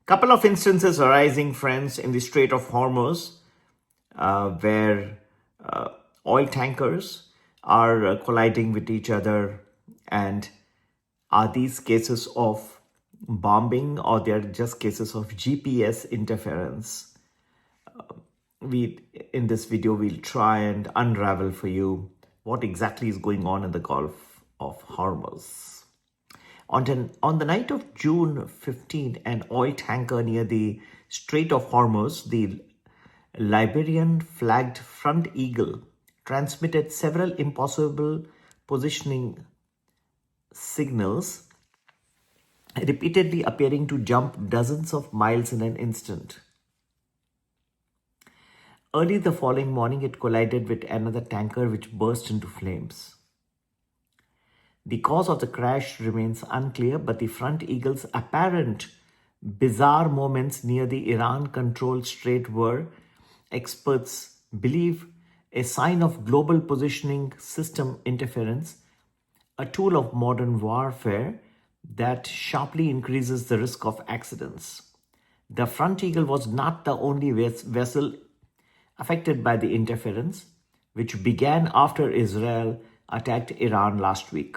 Couple of instances arising, friends, in the Strait of Hormuz, where oil tankers are colliding with each other. And are these cases of bombing, or they're just cases of GPS interference? In this video, we'll try and unravel for you what exactly is going on in the Gulf of Hormuz. On the night of June 15, an oil tanker near the Strait of Hormuz, the Liberian flagged Front Eagle, transmitted several impossible positioning signals, repeatedly appearing to jump dozens of miles in an instant. Early the following morning, it collided with another tanker which burst into flames. The cause of the crash remains unclear, but the Front Eagle's apparent bizarre moments near the Iran-controlled strait were, experts believe, a sign of global positioning system interference, a tool of modern warfare that sharply increases the risk of accidents. The Front Eagle was not the only vessel affected by the interference, which began after Israel attacked Iran last week.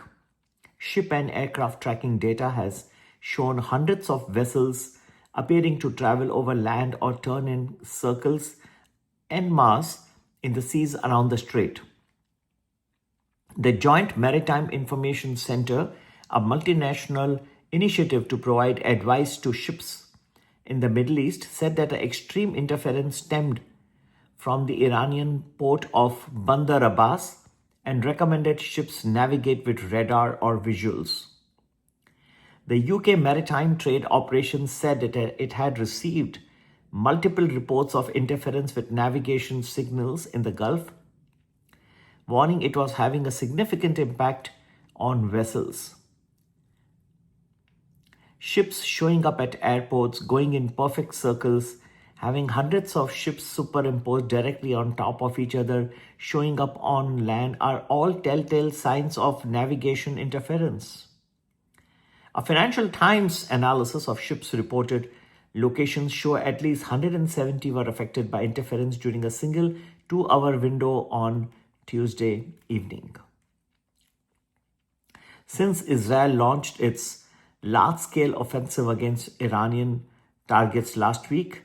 Ship and aircraft tracking data has shown hundreds of vessels appearing to travel over land or turn in circles en masse in the seas around the strait. The Joint Maritime Information Center, a multinational initiative to provide advice to ships in the Middle East, said that the extreme interference stemmed from the Iranian port of Bandar Abbas and recommended ships navigate with radar or visuals. The UK Maritime Trade Operations said that it had received multiple reports of interference with navigation signals in the Gulf, warning it was having a significant impact on vessels. Ships showing up at airports, going in perfect circles, having hundreds of ships superimposed directly on top of each other, showing up on land, are all telltale signs of navigation interference. A Financial Times analysis of ships reported locations show at least 170 were affected by interference during a single 2-hour window on Tuesday evening. Since Israel launched its large-scale offensive against Iranian targets last week,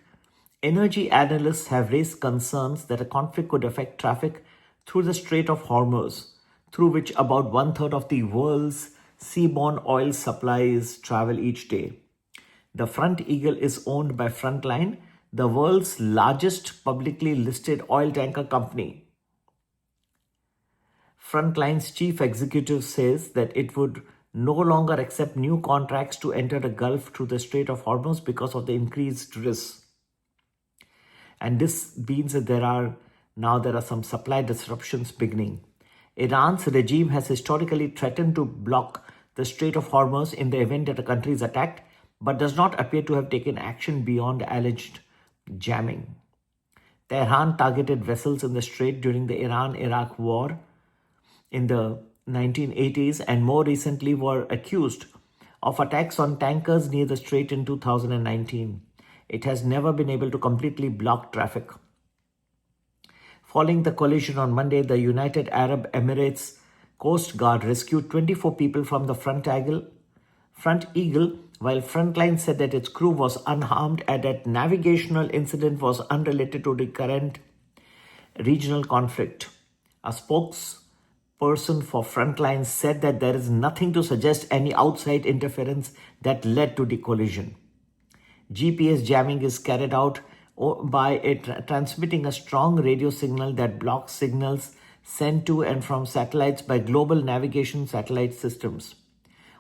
energy analysts have raised concerns that a conflict could affect traffic through the Strait of Hormuz, through which about one-third of the world's seaborne oil supplies travel each day. The Front Eagle is owned by Frontline, the world's largest publicly listed oil tanker company. Frontline's chief executive says that it would no longer accept new contracts to enter the Gulf through the Strait of Hormuz because of the increased risks. And this means that there are some supply disruptions beginning. Iran's regime has historically threatened to block the Strait of Hormuz in the event that a country is attacked, but does not appear to have taken action beyond alleged jamming. Tehran targeted vessels in the strait during the Iran-Iraq war in the 1980s, and more recently were accused of attacks on tankers near the strait in 2019. It has never been able to completely block traffic. Following the collision on Monday, the United Arab Emirates Coast Guard rescued 24 people from the Front Eagle, while Frontline said that its crew was unharmed and that navigational incident was unrelated to the current regional conflict. A spokesperson for Frontline said that there is nothing to suggest any outside interference that led to the collision. GPS jamming is carried out by transmitting a strong radio signal that blocks signals sent to and from satellites by global navigation satellite systems.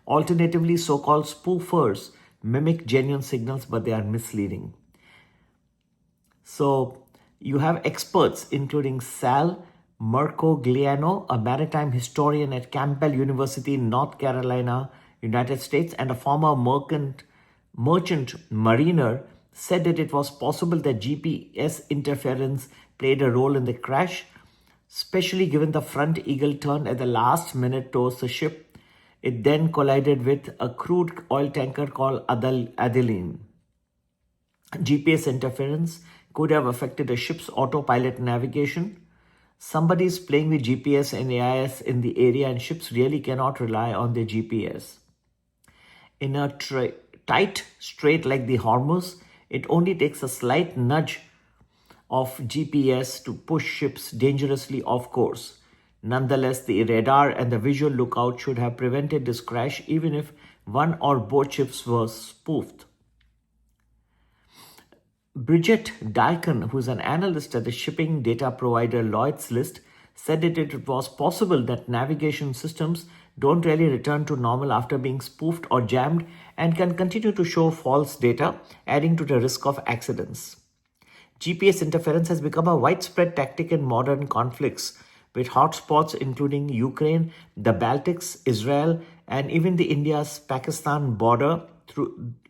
Alternatively, so-called spoofers mimic genuine signals, but they are misleading. So you have experts including Sal Mercogliano, a maritime historian at Campbell University in North Carolina, United States, and a former merchant mariner, said that it was possible that GPS interference played a role in the crash, especially given the Front Eagle turned at the last minute towards the ship. It then collided with a crude oil tanker called Adeline. GPS interference could have affected a ship's autopilot navigation. Somebody is playing with GPS and AIS in the area, and ships really cannot rely on their GPS. In a tight strait like the Hormuz, it only takes a slight nudge of GPS to push ships dangerously off course. Nonetheless, the radar and the visual lookout should have prevented this crash even if one or both ships were spoofed. Bridget Daikon, who is an analyst at the shipping data provider Lloyd's List, said that it was possible that navigation systems don't really return to normal after being spoofed or jammed and can continue to show false data, adding to the risk of accidents. GPS interference has become a widespread tactic in modern conflicts, with hotspots including Ukraine, the Baltics, Israel, and even the India's Pakistan border,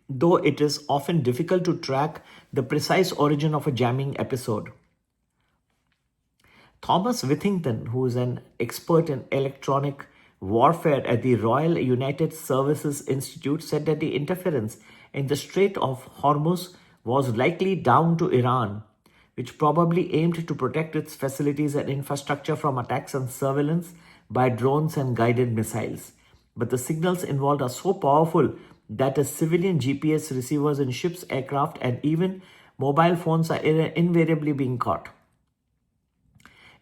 though it is often difficult to track the precise origin of a jamming episode. Thomas Withington, who is an expert in electronic warfare at the Royal United Services Institute, said that the interference in the Strait of Hormuz was likely down to Iran, which probably aimed to protect its facilities and infrastructure from attacks and surveillance by drones and guided missiles. But the signals involved are so powerful that as civilian GPS receivers in ships, aircraft, and even mobile phones are invariably being caught.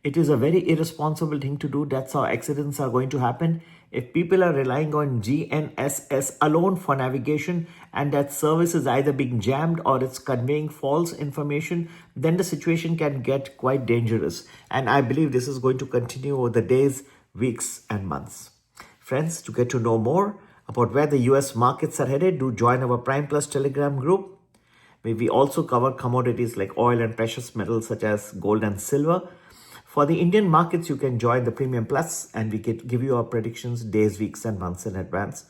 It is a very irresponsible thing to do. That's how accidents are going to happen. If people are relying on GNSS alone for navigation and that service is either being jammed or it's conveying false information, then the situation can get quite dangerous. And I believe this is going to continue over the days, weeks, and months. Friends, to get to know more about where the US markets are headed, do join our Prime Plus Telegram group, where we also cover commodities like oil and precious metals such as gold and silver. For the Indian markets, you can join the Premium Plus and we can give you our predictions days, weeks, and months in advance.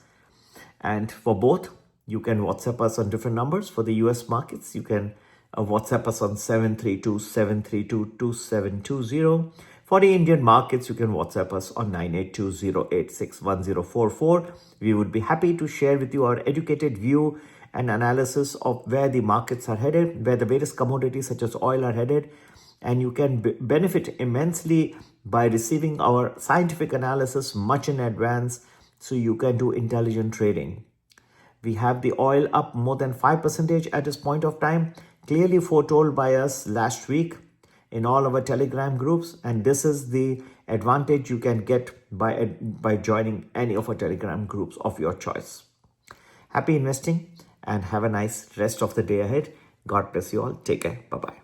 And for both, you can WhatsApp us on different numbers. For the US markets, you can WhatsApp us on 732-732-2720. For the Indian markets, you can WhatsApp us on 982-086-1044. We would be happy to share with you our educated view and analysis of where the markets are headed, where the various commodities such as oil are headed. And you can benefit immensely by receiving our scientific analysis much in advance so you can do intelligent trading. We have the oil up more than 5% at this point of time, clearly foretold by us last week in all our Telegram groups. And this is the advantage you can get by joining any of our Telegram groups of your choice. Happy investing and have a nice rest of the day ahead. God bless you all. Take care. Bye-bye.